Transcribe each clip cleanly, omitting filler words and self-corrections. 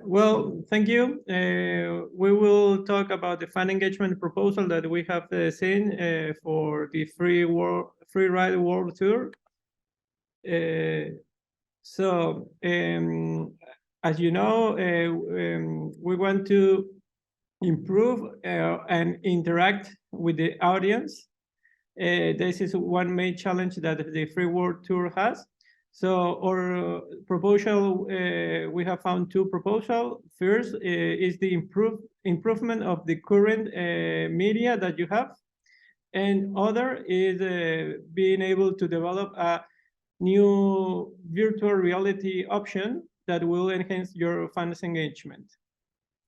Well, thank you. We will talk about the fan engagement proposal that we have seen for the free ride world tour. As you know, we want to improve and interact with the audience. This is one main challenge that the free world tour has. So our proposal, we have found two proposals. First is the improvement of the current media that you have. And other is being able to develop a new virtual reality option that will enhance your fans' engagement.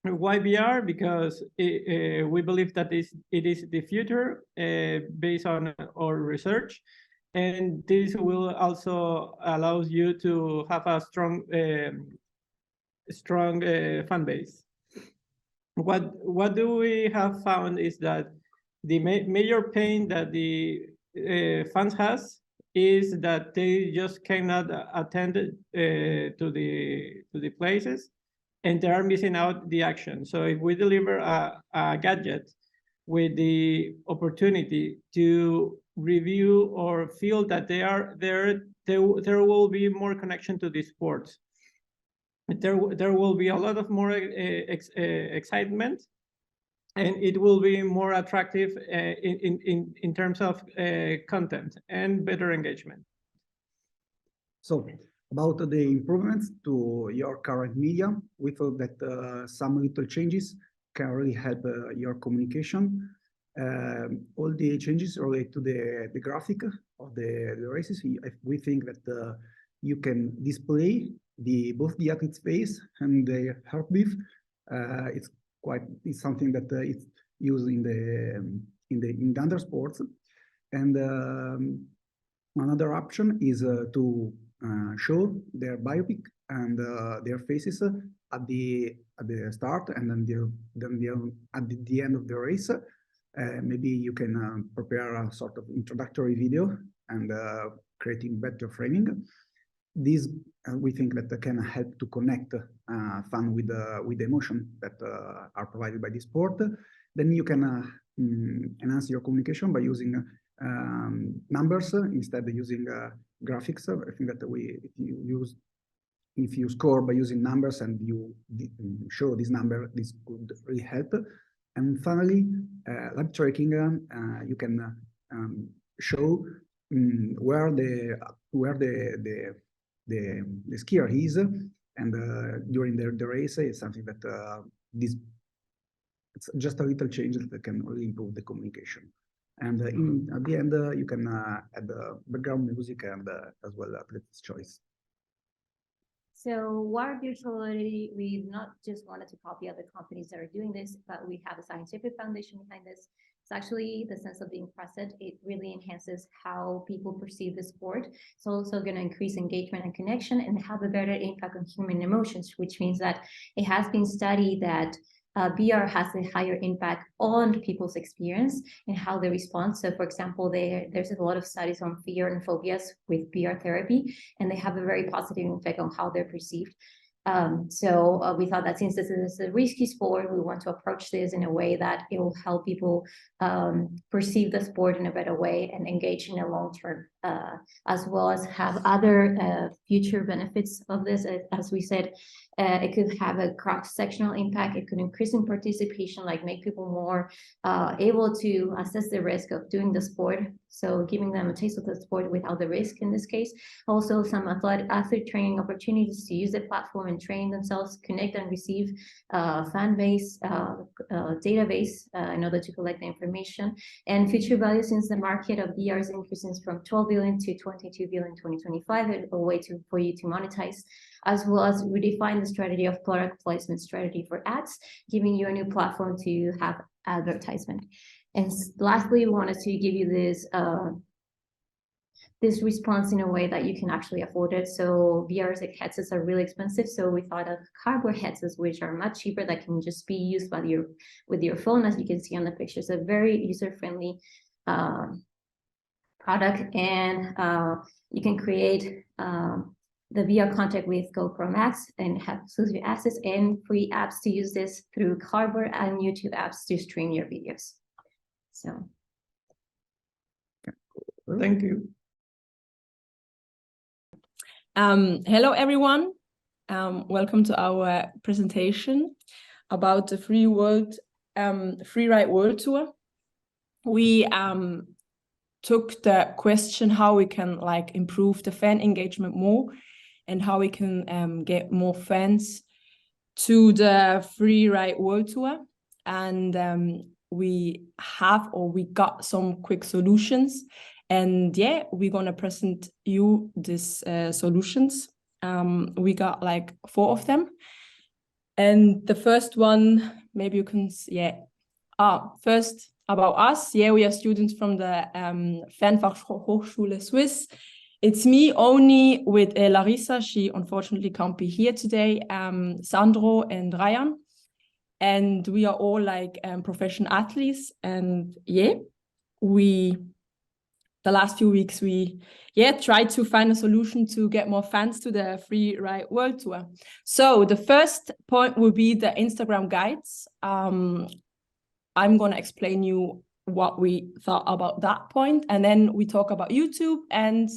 Why VR? Because we believe that it is the future based on our research. And this will also allow you to have a strong fan base. What do we have found is that the major pain that the fans has is that they just cannot attend to the places, and they are missing out the action. So if we deliver a gadget with the opportunity to review or feel that there will be more connection to the sports. There will be a lot of more excitement, and it will be more attractive in terms of content and better engagement. So about the improvements to your current media, we thought that some little changes can really help your communication. All the changes relate to the graphic of the races. We think that you can display both the athlete's face and the heartbeat. It's something that it's used in the other sports. And another option is to show their biopic and their faces at the start, and then at the end of the race. Maybe you can prepare a sort of introductory video and creating better framing. These we think that can help to connect fun with the emotion that are provided by the sport. Then you can enhance your communication by using numbers instead of using graphics. I think that if you score by using numbers and you show this number, this could really help. And finally, live tracking, you can show where the skier is, and during the race. It's something that it's just a little change that can really improve the communication. And at the end, you can add background music and as well athlete's choice. So Wired Virtual Reality, we not just wanted to copy other companies that are doing this, but we have a scientific foundation behind this. It's actually the sense of being present. It really enhances how people perceive the sport. It's also going to increase engagement and connection and have a better impact on human emotions, which means that it has been studied that VR has a higher impact on people's experience and how they respond. So for example, there's a lot of studies on fear and phobias with VR therapy, and they have a very positive effect on how they're perceived. So we thought that since this is a risky sport, we want to approach this in a way that it will help people perceive the sport in a better way and engage in a long term, as well as have other future benefits of this. As we said, it could have a cross-sectional impact. It could increase in participation, like make people more able to assess the risk of doing the sport. So giving them a taste of the sport without the risk in this case. Also some athlete training opportunities to use the platform and train themselves, connect and receive fan base, database in order to collect the information. And future value, since the market of VR is increasing from 12 billion to 22 billion in 2025, a way for you to monetize, as well as redefine the strategy of product placement strategy for ads, giving you a new platform to have advertisement. And lastly, we wanted to give you this response in a way that you can actually afford it. So VR headsets are really expensive. So we thought of cardboard headsets, which are much cheaper, that can just be used with your phone, as you can see on the pictures. A very user-friendly product, and you can create the VR contact with GoPro Max and have exclusive access and free apps to use this through Cardboard and YouTube apps to stream your videos. So. Thank you. Hello, everyone. Welcome to our presentation about the Free Ride World Tour. We took the question how we can like improve the fan engagement more and how we can get more fans to the Free Ride World Tour. And we got some quick solutions. And yeah, we're gonna present you these solutions. We got like 4 of them. And the first one, maybe you can, first about us. Yeah, we are students from the Fernfachhochschule Swiss. It's me only with Larissa. She unfortunately can't be here today. Sandro and Ryan. And we are all like professional athletes. And yeah, the last few weeks, we tried to find a solution to get more fans to the Free Ride World Tour. So the first point will be the Instagram guides. I'm going to explain you what we thought about that point. And then we talk about YouTube and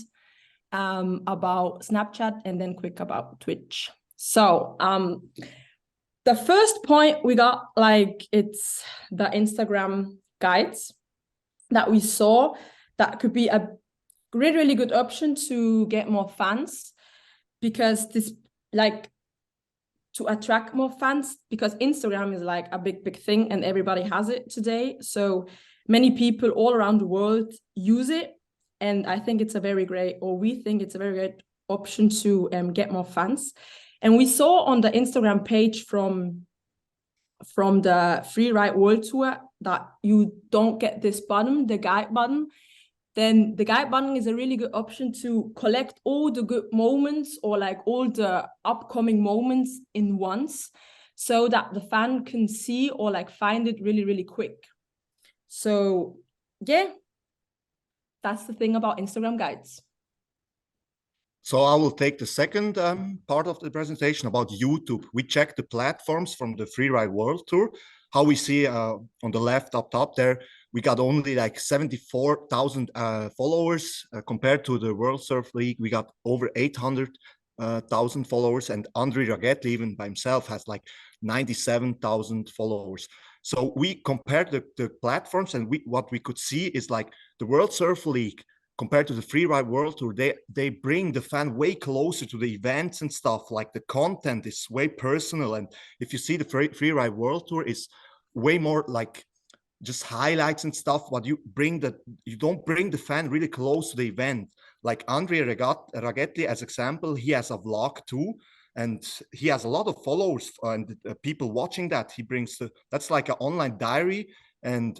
about Snapchat and then quick about Twitch. So the first point we got, like, it's the Instagram guides that we saw. That could be a really, really good option to get more fans, because this, like, to attract more fans, because Instagram is like a big thing and everybody has it today. So many people all around the world use it. And I think it's a very great, or we think it's a very great option to get more fans. And we saw on the Instagram page from the Free Ride World Tour that you don't get this button, the guide button. Then the guide button is a really good option to collect all the good moments or like all the upcoming moments in once, so that the fan can see or like find it really, really quick. So yeah, that's the thing about Instagram guides. So I will take the second part of the presentation about YouTube. We checked the platforms from the Free Ride World Tour. How we see on the left up top there, we got only like 74,000 followers compared to the World Surf League. We got over 800,000 followers, and Andri Ragetti even by himself has like 97,000 followers. So we compared the platforms, and what we could see is like the World Surf League compared to the Free Ride World Tour, they bring the fan way closer to the events and stuff. Like the content is way personal. And if you see the Free Ride World Tour is way more like just highlights and stuff, but you don't bring the fan really close to the event. Like Andrea Ragetti, as example, he has a vlog too, and he has a lot of followers and people watching that. He brings that's like an online diary, and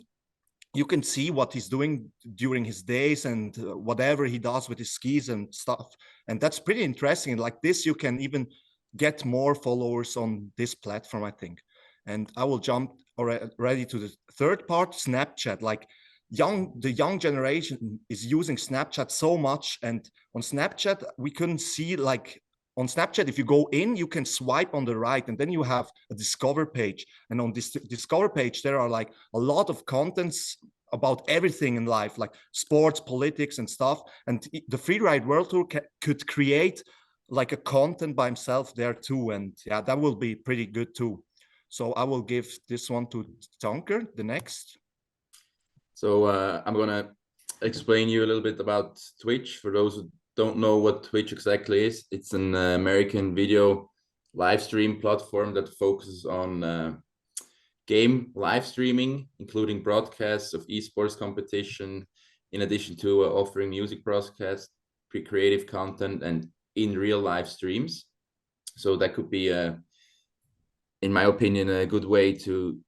you can see what he's doing during his days and whatever he does with his skis and stuff. And that's pretty interesting. Like this, you can even get more followers on this platform, I think. And I will jump already to the third part, Snapchat. Like the young generation is using Snapchat so much. And on Snapchat, we couldn't see, like, on Snapchat, if you go in, you can swipe on the right, and then you have a discover page. And on this discover page, there are like a lot of contents about everything in life, like sports, politics, and stuff. And the Free Ride World Tour could create like a content by himself there too. And yeah, that will be pretty good too. So I will give this one to Tonker, the next. So I'm gonna explain you a little bit about Twitch. For those who don't know what Twitch exactly is, it's an American video live stream platform that focuses on game live streaming, including broadcasts of esports competition, in addition to offering music broadcasts, creative content, and in real live streams. So that could be, in my opinion, a good way to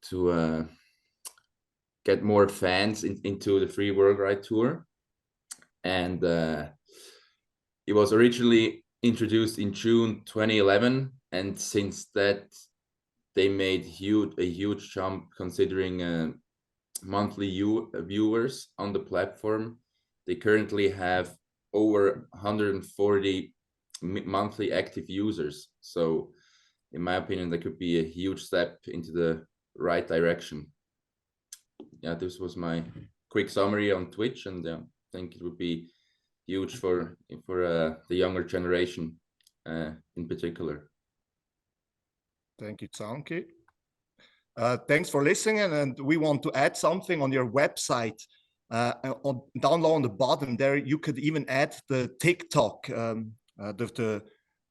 get more fans into the Free World Ride Tour. And it was originally introduced in June 2011, and since that they made a huge jump, considering monthly viewers on the platform. They currently have over 140 monthly active users. So in my opinion, that could be a huge step into the right direction. Yeah, this was my quick summary on Twitch, and I think it would be huge for the younger generation in particular. Thank you, Zanki. Thanks for listening, and we want to add something on your website. Down low on the bottom there, you could even add the TikTok,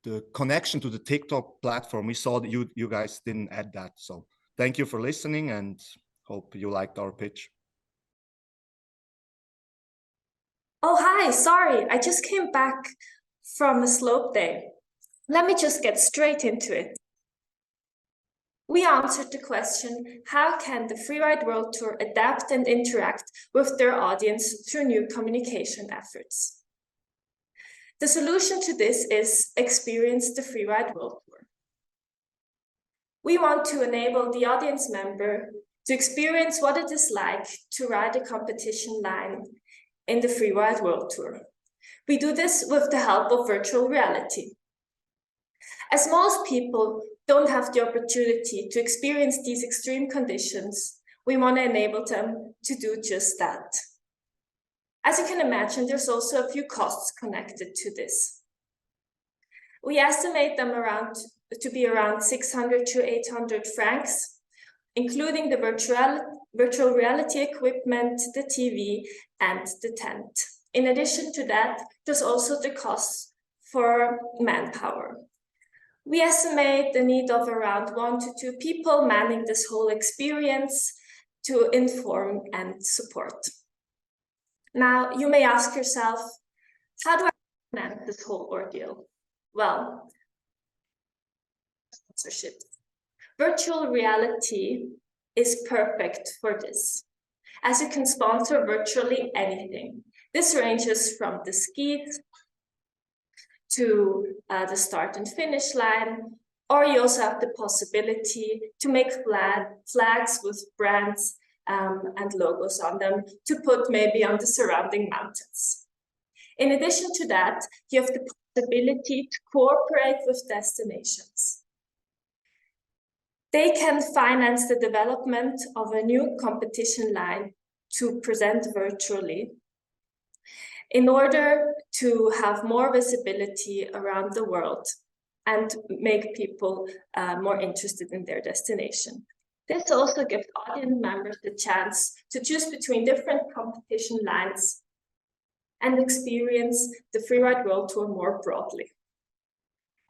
the connection to the TikTok platform. We saw that you guys didn't add that. So thank you for listening, and hope you liked our pitch. Oh, hi, sorry, I just came back from a slope day. Let me just get straight into it. We answered the question, how can the Freeride World Tour adapt and interact with their audience through new communication efforts? The solution to this is experience the Freeride World Tour. We want to enable the audience member to experience what it is like to ride a competition line in the Freeride World Tour. We do this with the help of virtual reality. As most people don't have the opportunity to experience these extreme conditions, we want to enable them to do just that. As you can imagine, there's also a few costs connected to this. We estimate them to be around 600 to 800 francs, including the virtual reality equipment, the TV, and the tent. In addition to that, there's also the cost for manpower. We estimate the need of around 1 to 2 people manning this whole experience to inform and support. Now, you may ask yourself, how do I manage this whole ordeal? Well, sponsorships. Virtual reality is perfect for this, as you can sponsor virtually anything. This ranges from the skis to the start and finish line, or you also have the possibility to make flags with brands and logos on them to put maybe on the surrounding mountains. In addition to that, you have the possibility to cooperate with destinations. They can finance the development of a new competition line to present virtually in order to have more visibility around the world and make people more interested in their destination. This also gives audience members the chance to choose between different competition lines and experience the Freeride World Tour more broadly.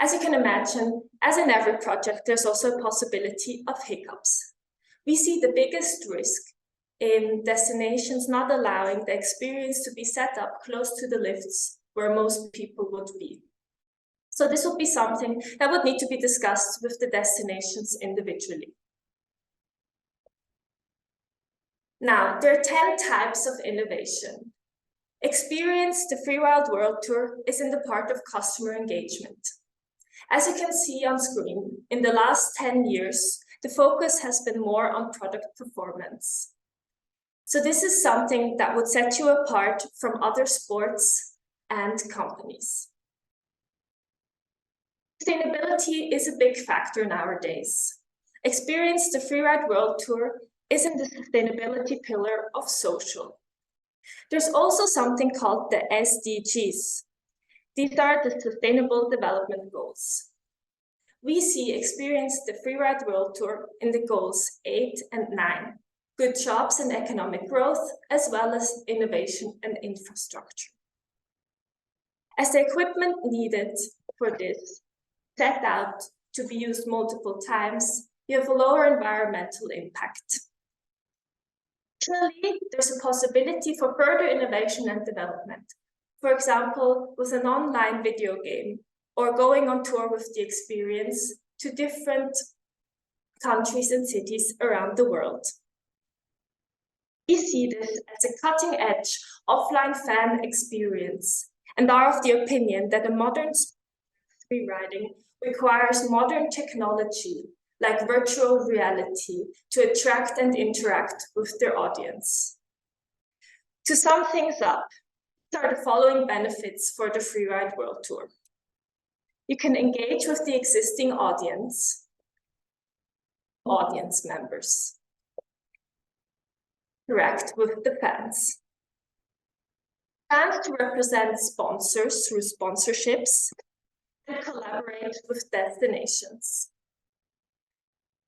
As you can imagine, as in every project, there's also a possibility of hiccups. We see the biggest risk in destinations not allowing the experience to be set up close to the lifts where most people would be. So this would be something that would need to be discussed with the destinations individually. Now, there are 10 types of innovation. Experience the Freeride World Tour is in the part of customer engagement. As you can see on screen, in the last 10 years, the focus has been more on product performance. So this is something that would set you apart from other sports and companies. Sustainability is a big factor nowadays. Experience the Freeride World Tour is in the sustainability pillar of social. There's also something called the SDGs. These are the Sustainable Development Goals. We see experience the Freeride World Tour in the goals 8 and 9, good jobs and economic growth, as well as innovation and infrastructure. As the equipment needed for this set out to be used multiple times, you have a lower environmental impact. Additionally, there's a possibility for further innovation and development. For example, with an online video game or going on tour with the experience to different countries and cities around the world. We see this as a cutting-edge offline fan experience and are of the opinion that a modern free riding requires modern technology like virtual reality to attract and interact with their audience. To sum things up, are the following benefits for the Freeride World Tour. You can engage with the existing audience members, interact with the fans, and to represent sponsors through sponsorships and collaborate with destinations.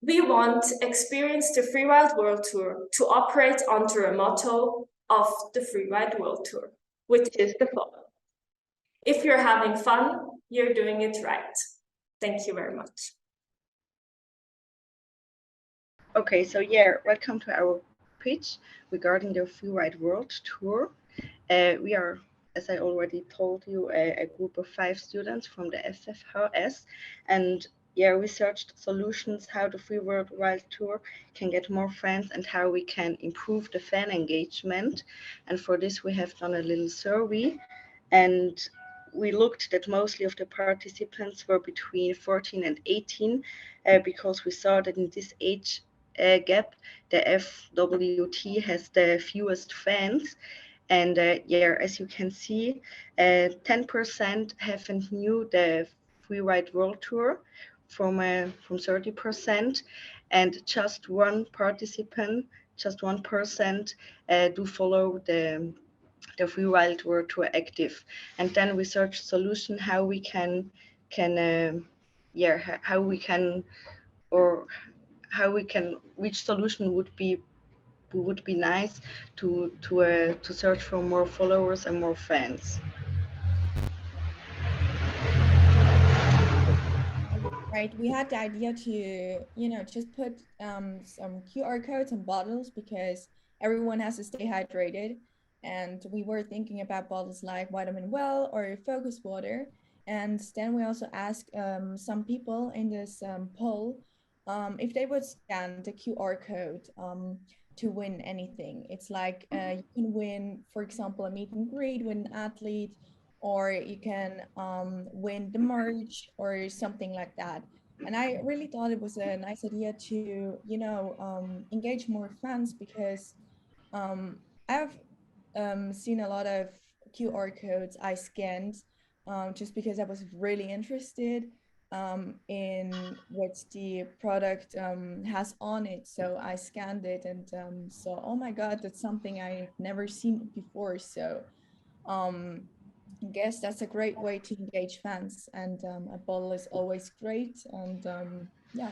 We want Experience the Free Wild World Tour to operate under a motto of the Free Wild World Tour, which is the following: if you're having fun, you're doing it right. Thank you very much. Okay, so yeah, welcome to our pitch regarding the Free Wide World Tour. We are, as I already told you, a group of 5 students from the SFHS, and yeah, researched solutions how the Free World Wild Tour can get more fans and how we can improve the fan engagement. And for this, we have done a little survey, and we looked that mostly of the participants were between 14 and 18, because we saw that in this age gap, the FWT has the fewest fans. And yeah, as you can see, 10% haven't knew the Free Wide World Tour from 30%, and just one participant, just 1% do follow the Free Wild World Tour active. And then we search solution how we can how we can, or how we can, which solution would be nice to search for more followers and more fans. Right, we had the idea to, just put some QR codes on bottles because everyone has to stay hydrated. And we were thinking about bottles like Vitamin Well or Focus Water. And then we also asked some people in this poll if they would scan the QR code to win anything. It's like you can win, for example, a meet and greet with an athlete, or you can win the merch or something like that. And I really thought it was a nice idea to, engage more fans, because I've seen a lot of QR codes I scanned just because I was really interested in what the product has on it. So I scanned it and saw, oh my God, that's something I've never seen before. So I guess that's a great way to engage fans, and a bottle is always great. And yeah.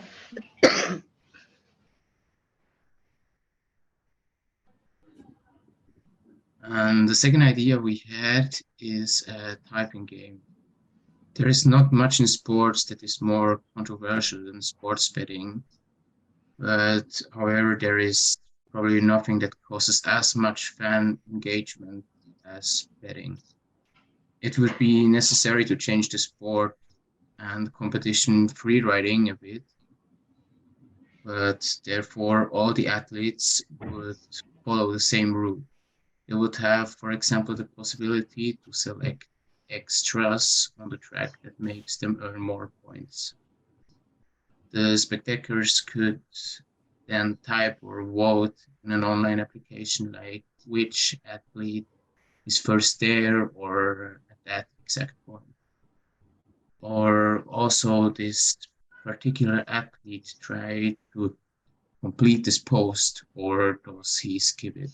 And the second idea we had is a typing game. There is not much in sports that is more controversial than sports betting, but however, there is probably nothing that causes as much fan engagement as betting. It would be necessary to change the sport and competition free riding a bit, but therefore all the athletes would follow the same rule. They would have, for example, the possibility to select extras on the track that makes them earn more points. The spectators could then type or vote in an online application like which athlete is first there or at that exact point. Or also this particular athlete tried to complete this post, or does he skip it?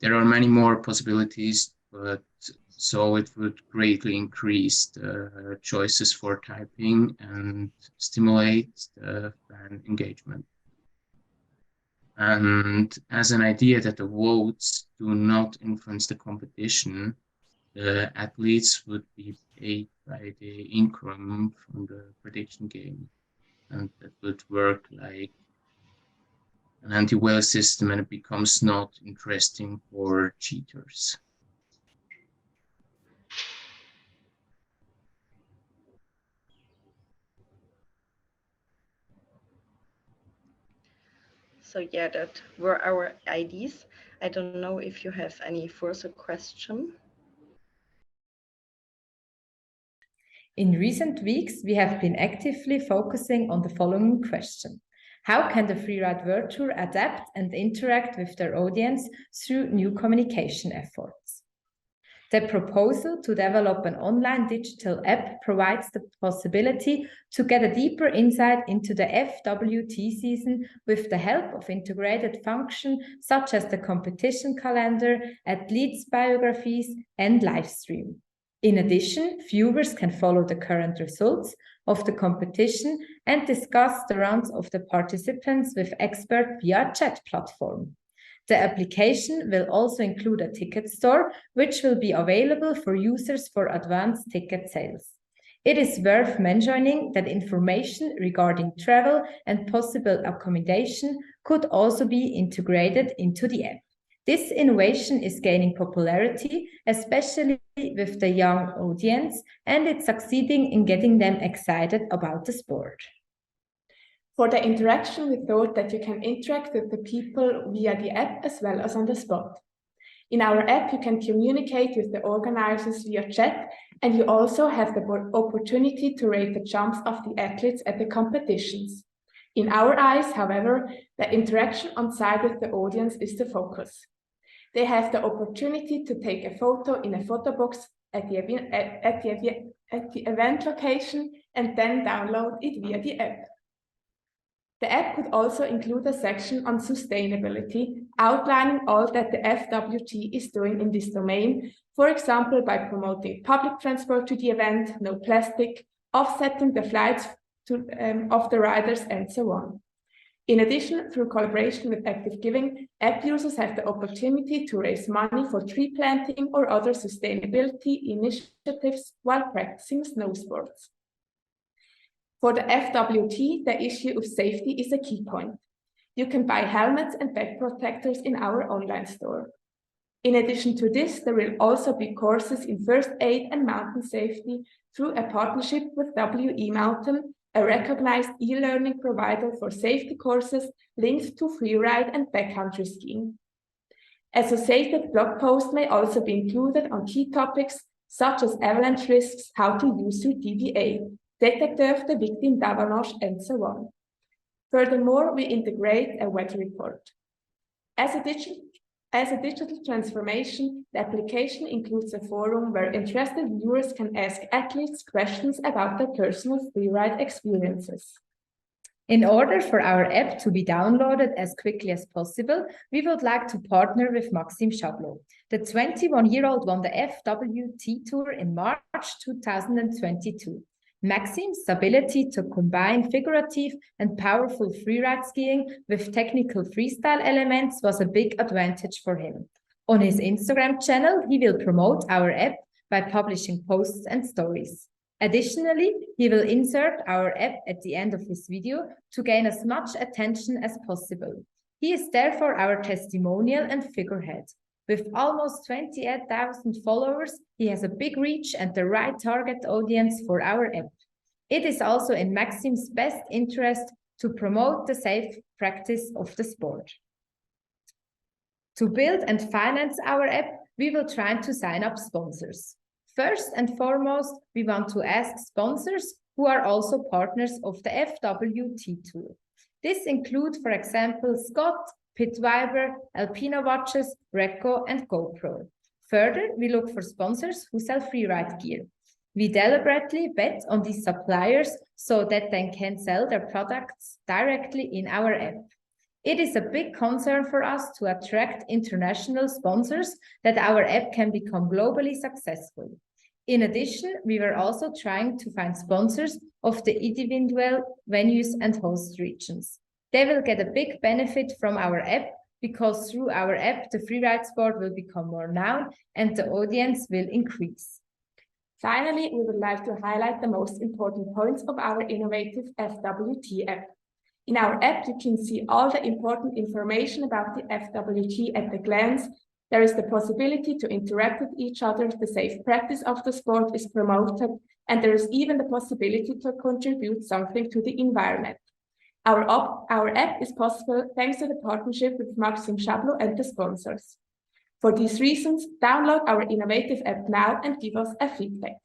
There are many more possibilities, but so it would greatly increase the choices for typing and stimulate the fan engagement. And as an idea that the votes do not influence the competition, the athletes would be paid by the income from the prediction game. And that would work like an anti-whale system, and it becomes not interesting for cheaters. So yeah, that were our ideas. I don't know if you have any further question. In recent weeks, we have been actively focusing on the following question. How can the Freeride World Tour adapt and interact with their audience through new communication efforts? The proposal to develop an online digital app provides the possibility to get a deeper insight into the FWT season with the help of integrated functions such as the competition calendar, athletes' biographies, and live stream. In addition, viewers can follow the current results of the competition and discuss the rounds of the participants with experts via chat platform. The application will also include a ticket store, which will be available for users for advanced ticket sales. It is worth mentioning that information regarding travel and possible accommodation could also be integrated into the app. This innovation is gaining popularity, especially with the young audience, and it's succeeding in getting them excited about the sport. For the interaction, we thought that you can interact with the people via the app as well as on the spot. In our app, you can communicate with the organizers via chat, and you also have the opportunity to rate the jumps of the athletes at the competitions. In our eyes, however, the interaction on site with the audience is the focus. They have the opportunity to take a photo in a photo box at the event location and then download it via the app. The app could also include a section on sustainability, outlining all that the FWT is doing in this domain, for example, by promoting public transport to the event, no plastic, offsetting the flights of the riders, and so on. In addition, through collaboration with Active Giving, app users have the opportunity to raise money for tree planting or other sustainability initiatives while practicing snow sports. For the FWT, the issue of safety is a key point. You can buy helmets and back protectors in our online store. In addition to this, there will also be courses in first aid and mountain safety through a partnership with WE Mountain, a recognized e-learning provider for safety courses linked to freeride and backcountry skiing. Associated blog posts may also be included on key topics such as avalanche risks, how to use your DVA, détecteur de victimes d'avalanche, and so on. Furthermore, we integrate a weather report. As a digital transformation, the application includes a forum where interested viewers can ask athletes questions about their personal freeride experiences. In order for our app to be downloaded as quickly as possible, we would like to partner with Maxime Chablot. The 21-year-old won the FWT Tour in March 2022. Maxime's ability to combine figurative and powerful freeride skiing with technical freestyle elements was a big advantage for him. On his Instagram channel, he will promote our app by publishing posts and stories. Additionally, he will insert our app at the end of his video to gain as much attention as possible. He is therefore our testimonial and figurehead. With almost 28,000 followers, he has a big reach and the right target audience for our app. It is also in Maxime's best interest to promote the safe practice of the sport. To build and finance our app, we will try to sign up sponsors. First and foremost, we want to ask sponsors who are also partners of the FWT Tour. This includes, for example, Scott, Pitviber, Alpina Watches, Recco, and GoPro. Further, we look for sponsors who sell freeride gear. We deliberately bet on these suppliers so that they can sell their products directly in our app. It is a big concern for us to attract international sponsors that our app can become globally successful. In addition, we were also trying to find sponsors of the individual venues and host regions. They will get a big benefit from our app because through our app, the freeride sport will become more known and the audience will increase. Finally, we would like to highlight the most important points of our innovative FWT app. In our app, you can see all the important information about the FWT at a glance. There is the possibility to interact with each other, the safe practice of the sport is promoted, and there is even the possibility to contribute something to the environment. Our app is possible thanks to the partnership with Maxime Chablot and the sponsors. For these reasons, download our innovative app now and give us a feedback.